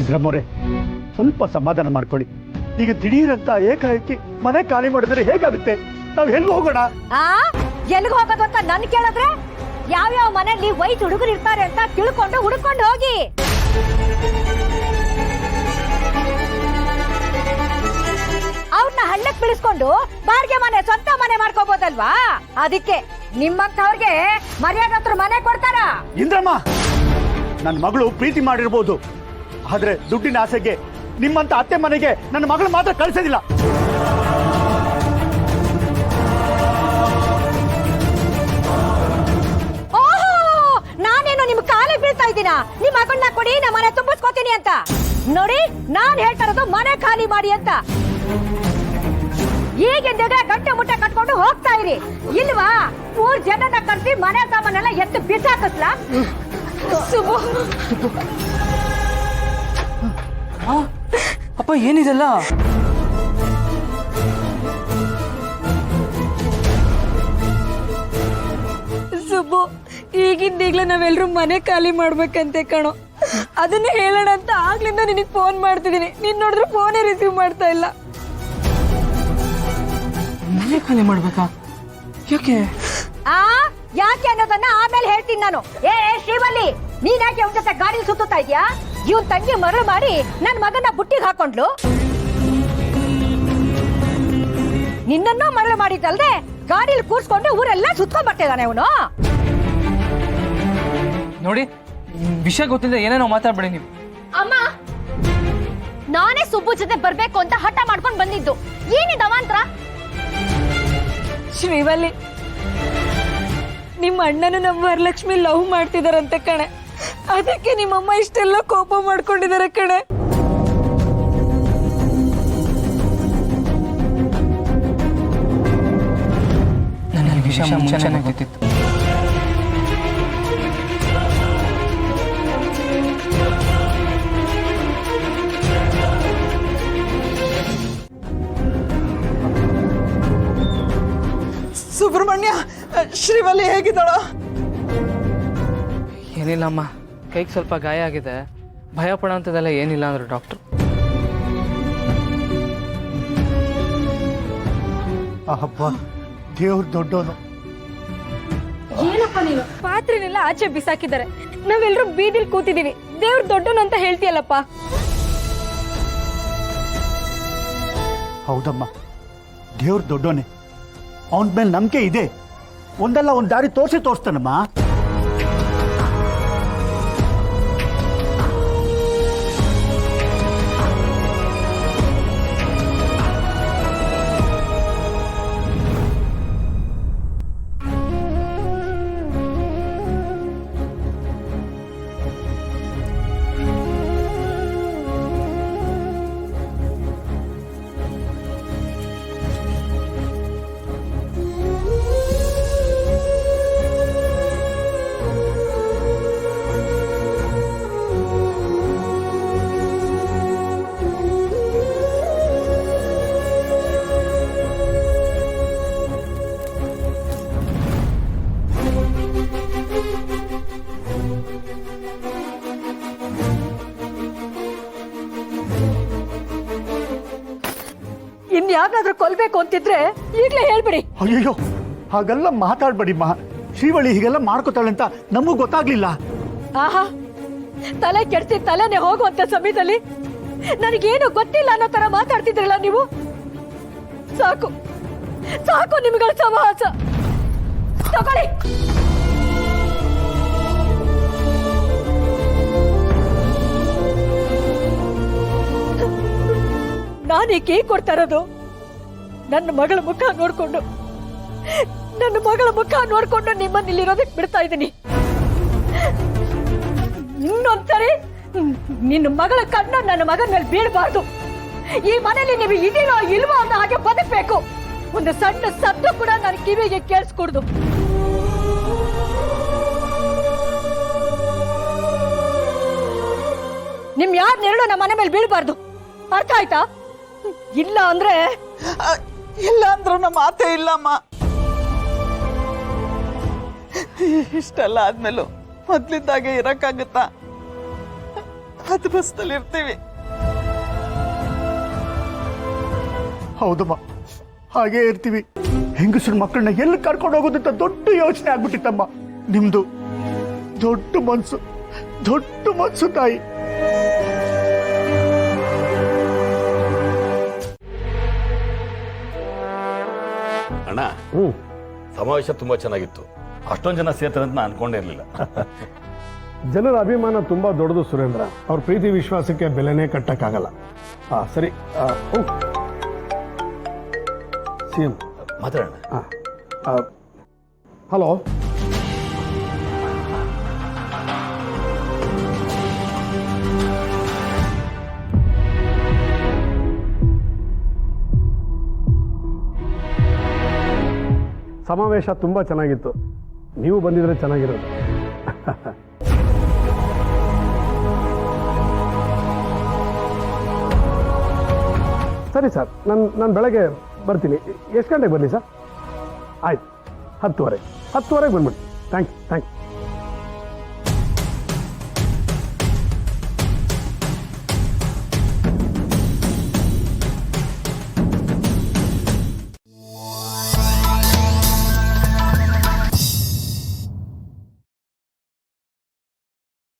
ಇದ್ರಮ್ಮೋರೆ ಸ್ವಲ್ಪ ಸಮಾಧಾನ ಮಾಡ್ಕೊಳ್ಳಿ. ಈಗ ದಿಢೀರಂತ ಏಕಾಏಕಿ ಮನೆ ಖಾಲಿ ಮಾಡಿದ್ರೆ ಹೇಗಾಗುತ್ತೆ? ನಾವ್ ಎಲ್ಲಿ ಹೋಗೋಣ? ಎಲ್ಲಿಗೆ ಹೋಗೋದು ಅಂತ ನನ್ ಕೇಳಿದ್ರೆ ಯಾವ್ಯಾವ ಮನೆಯಲ್ಲಿ ವಯಸ್ಸು ಹುಡುಗರು ಇರ್ತಾರೆ ಅಂತ ತಿಳ್ಕೊಂಡು ಹುಡುಕೊಂಡು ಹೋಗಿ. ಅವ್ರನ್ನ ಹಳ್ಳಕ್ ಬಿಡಿಸ್ಕೊಂಡು ಬಾಡಿಗೆ ಮನೆ ಸ್ವಂತ ಮನೆ ಮಾಡ್ಕೋಬಹುದಲ್ವಾ? ಅದಕ್ಕೆ ನಿಮ್ಮಂತವ್ರಿಗೆ ಮರ್ಯಾದೆ ಹತ್ರ ಮನೆ ಕೊಡ್ತಾರ? ಇಂದ್ರಮ್ಮ, ನನ್ನ ಮಗಳು ಪ್ರೀತಿ ಮಾಡಿರ್ಬೋದು, ಆದ್ರೆ ದುಡ್ಡಿನ ಆಸೆಗೆ ನಿಮ್ಮಂತ ಅತ್ತೆ ಮನೆಗೆ ನನ್ನ ಮಗಳು ಮಾತ್ರ ಕಳಿಸೋದಿಲ್ಲ. ಓಹೋ, ನಾನೇನು ನಿಮ್ ಕಾಲಿಗೆ ಬೀಳ್ತಾ ಇದ್ದೀನ ನಿಮ್ ಮಗಳನ್ನ ಕೊಡಿ ನಮ್ಮ ಮನೆ ತುಂಬಿಸ್ಕೋತೀನಿ ಅಂತ? ನೋಡಿ, ನಾನ್ ಹೇಳ್ತಾ ಇರೋದು ಮನೆ ಖಾಲಿ ಮಾಡಿ ಅಂತ. ಈಗಿಂದ ಗಂಟೆ ಮುಟ್ಟೆ ಕಟ್ಕೊಂಡು ಹೋಗ್ತಾ ಇರಿ, ಇಲ್ವಾ 3 ಜನನ ಕರ್ಸಿ ಮನೆ ಸಾಮಾನೆಲ್ಲ ಎತ್ತು ಬಿಸಾಕಸ್ಲ. ಅಪ್ಪ ಏನಿದೆಲ್ಲ? ಸುಬ್ಬು, ಈಗಿಂದೀಗ್ಲೇ ನಾವೆಲ್ಲರೂ ಮನೆ ಖಾಲಿ ಮಾಡ್ಬೇಕಂತೆ ಕಣೋ. ಅದನ್ನೇ ಹೇಳೋಣ ಅಂತ ಆಗ್ಲಿಂದ ನಿನಗೆ ಫೋನ್ ಮಾಡ್ತಿದ್ದೀನಿ. ನೀನ್ ನೋಡಿದ್ರೆ ಫೋನೇ ರಿಸೀವ್ ಮಾಡ್ತಾ ಇಲ್ಲ. ಮನೆ ಖಾಲಿ ಮಾಡ್ಬೇಕಾ? ಯಾಕೆ ಯಾಕೆ ಅನ್ನೋದನ್ನ ಆಮೇಲೆ ಹೇಳ್ತೀನಿ ನಾನು. ಏ ಶ್ರೀವಲ್ಲಿ, ನೀನ್ ಯಾಕೆ ಅವ್ನ ಜೊತೆ ಗಾಡಿ ಸುತ್ತಾ ಇದ್ಯಾ? ಇವನ್ ತಂಗಿ ಮರಳು ಮಾಡಿ ನನ್ ಮಗನ ಬುಟ್ಟಿಗೆ ಹಾಕೊಂಡ್ಲು. ನಿನ್ನನ್ನು ಮರಳು ಮಾಡಿದ್ದಲ್ದೆ ಗಾಡಿಲಿ ಕೂರ್ಸ್ಕೊಂಡು ಊರೆಲ್ಲ ಸುತ್ಕೊಂಡ್ ಬರ್ತಿದ್ದಾನೆ ಅವನು. ನೋಡಿ, ವಿಷಯ ಗೊತ್ತಿಲ್ಲ ಏನೇನೋ ಮಾತಾಡ್ಬೇಡಿ ನೀವು. ಅಮ್ಮ, ನಾನೇ ಸುಬ್ಬು ಜೊತೆ ಬರ್ಬೇಕು ಅಂತ ಹಠ ಮಾಡ್ಕೊಂಡು ಬಂದಿದ್ದು. ಏನಿದೆ ಅವಾಂತರ? ಶ್ರೀವಲ್ಲಿ, ನಿಮ್ಮ ಅಣ್ಣನ ನಮ್ಮ ವರಲಕ್ಷ್ಮಿ ಲವ್ ಮಾಡ್ತಿದಾರಂತೆ ಕಣೆ. ಅದಕ್ಕೆ ನಿಮ್ಮಮ್ಮ ಇಷ್ಟೆಲ್ಲ ಕೋಪ ಮಾಡ್ಕೊಂಡಿದ್ದಾರೆ ಕಣೆ. ನನಗೆ ವಿಷಯ ಮುಂಚೆನೇ ಗೊತ್ತಿತ್ತು. ಸುಬ್ರಹ್ಮಣ್ಯ, ಶ್ರೀವಲ್ಲಿ ಹೇಗಿದ್ದಾಳ? ಏನಿಲ್ಲ ಅಮ್ಮ, ಕೈಗೆ ಸ್ವಲ್ಪ ಗಾಯ ಆಗಿದೆ, ಭಯ ಪಡೋಂಥದ್ದೆಲ್ಲ ಏನಿಲ್ಲ ಅಂದ್ರು ಡಾಕ್ಟ್ರು. ಹಬ್ಬ, ದೇವ್ರ ದೊಡ್ಡವನು. ಏನಪ್ಪ ನೀನು? ಪಾತ್ರೆನೆಲ್ಲ ಆಚೆ ಬಿಸಾಕಿದ್ದಾರೆ, ನಾವೆಲ್ಲರೂ ಬೀದಿಲ್ ಕೂತಿದೀವಿ. ದೇವ್ರ ದೊಡ್ಡನು ಅಂತ ಹೇಳ್ತೀಯಲ್ಲಪ್ಪ. ಹೌದಮ್ಮ, ದೇವ್ರ ದೊಡ್ಡವನೇ. ಅವನ ಮೇಲೆ ನಂಬಿಕೆ ಇದೆ. ಒಂದಲ್ಲ ಒಂದ್ ದಾರಿ ತೋರಿಸ್ತಾನಮ್ಮ. ಇನ್ಯಾವ್ದಾದ್ರೂ ಕೊಲ್ಬೇಕು ಅಂತಿದ್ರೆ ಈಗ್ಲೇ ಹೇಳ್ಬಿಡಿ. ಅಯ್ಯೋ, ಹಾಗೆಲ್ಲ ಮಾತಾಡ್ಬೇಡಿಮ್ಮ. ಶ್ರೀವಳಿ ಹೀಗೆಲ್ಲ ಮಾಡ್ಕೋತಾಳೆ ಅಂತ ನಮಗೂ ಗೊತ್ತಾಗ್ಲಿಲ್ಲ. ಆಹಾ, ತಲೆ ಕೆಡ್ಸಿ ತಲೆನೆ ಹೋಗುವಂತ ಸಮಯದಲ್ಲಿ ನನಗೇನು ಗೊತ್ತಿಲ್ಲ ಅನ್ನೋ ತರ ಮಾತಾಡ್ತಿದ್ರಲ್ಲ ನೀವು. ಸಾಕು ಸಾಕು ನಿಮ್ಗಳ ಸಮಾಸ. ತಗೊಳ್ಳಿ. ನಾನೇ ಕೇಕ್ ಕೊಡ್ತಾ ಇರೋದು ನನ್ನ ಮಗಳ ಮುಖ ನೋಡ್ಕೊಂಡು ನಿಮ್ಮನ್ನ ಇಲ್ಲಿರೋದಕ್ಕೆ ಬಿಡ್ತಾ ಇದ್ದೀನಿ. ಇನ್ನೊಂದ್ಸರಿ ನಿನ್ನ ಮಗಳ ಕಣ್ಣು ನನ್ನ ಮಗನ ಮೇಲೆ ಬೀಳಬಾರ್ದು. ಈ ಮನೆಯಲ್ಲಿ ನೀವು ಇದೀನೋ ಇಲ್ವೋ ಅನ್ನೋ ಹಾಗೆ ಬದುಕಬೇಕು. ಒಂದು ಸಣ್ಣ ಶಬ್ದ ಕೂಡ ನನ್ನ ಕಿವಿಗೆ ಕೇಳಿಸ್ಕೊಡ್ದು. ನಿಮ್ ಯಾರ ನೆರಳು ನಮ್ಮ ಮನೆ ಮೇಲೆ ಬೀಳಬಾರ್ದು. ಅರ್ಥ ಆಯ್ತಾ? ಇಲ್ಲ ಅಂದ್ರೆ ಇಲ್ಲ ಅಂದ್ರೂ ನಮ್ಮ ಮಾತೇ ಇಲ್ಲಮ್ಮ. ಇಷ್ಟೆಲ್ಲ ಆದ್ಮೇಲೂ ಮೊದ್ಲಿದ್ದಾಗೆ ಇರಕ್ಕಾಗುತ್ತಾ? ಹತ್ತು ಬಸ್ನಲ್ಲಿ ಇರ್ತೀವಿ. ಹೌದಮ್ಮ, ಹಾಗೇ ಇರ್ತೀವಿ. ಹೆಂಗಸರ ಮಕ್ಕಳನ್ನ ಎಲ್ಲಿ ಕರ್ಕೊಂಡು ಹೋಗೋದಂತ ದೊಡ್ಡ ಯೋಚನೆ ಆಗ್ಬಿಟ್ಟಿತ್ತಮ್ಮ. ನಿಮ್ದು ದೊಡ್ಡ ಮನ್ಸು ತಾಯಿ. ಅಣ್ಣ, ಸಮಾವೇಶ ತುಂಬಾ ಚೆನ್ನಾಗಿತ್ತು. ಅಷ್ಟೊಂದು ಜನ ಸೇರ್ತಾರೆ ಅಂತ ನಾನು ಅನ್ಕೊಂಡೇ ಇರಲಿಲ್ಲ. ಜನರ ಅಭಿಮಾನ ತುಂಬಾ ದೊಡ್ಡದು ಸುರೇಂದ್ರ. ಅವ್ರ ಪ್ರೀತಿ ವಿಶ್ವಾಸಕ್ಕೆ ಬೆಲೆನೇ ಕಟ್ಟಕ್ಕಾಗಲ್ಲ. ಸರಿ, ಸಿಎಂ ಮಾತಾಡೋಣ. ಹಲೋ, ಸಮಾವೇಶ ತುಂಬಾ ಚೆನ್ನಾಗಿತ್ತು. ನೀವು ಬಂದಿದ್ರೆ ಚೆನ್ನಾಗಿರೋದು. ಸರಿ ಸರ್, ನಾನು ಬೆಳಗ್ಗೆ ಬರ್ತೀನಿ. ಎಷ್ಟು ಗಂಟೆಗೆ ಬರಲಿ ಸರ್? ಆಯ್ತು, 10:30 ಬಂದ್ಬಿಡಿ. Thank you.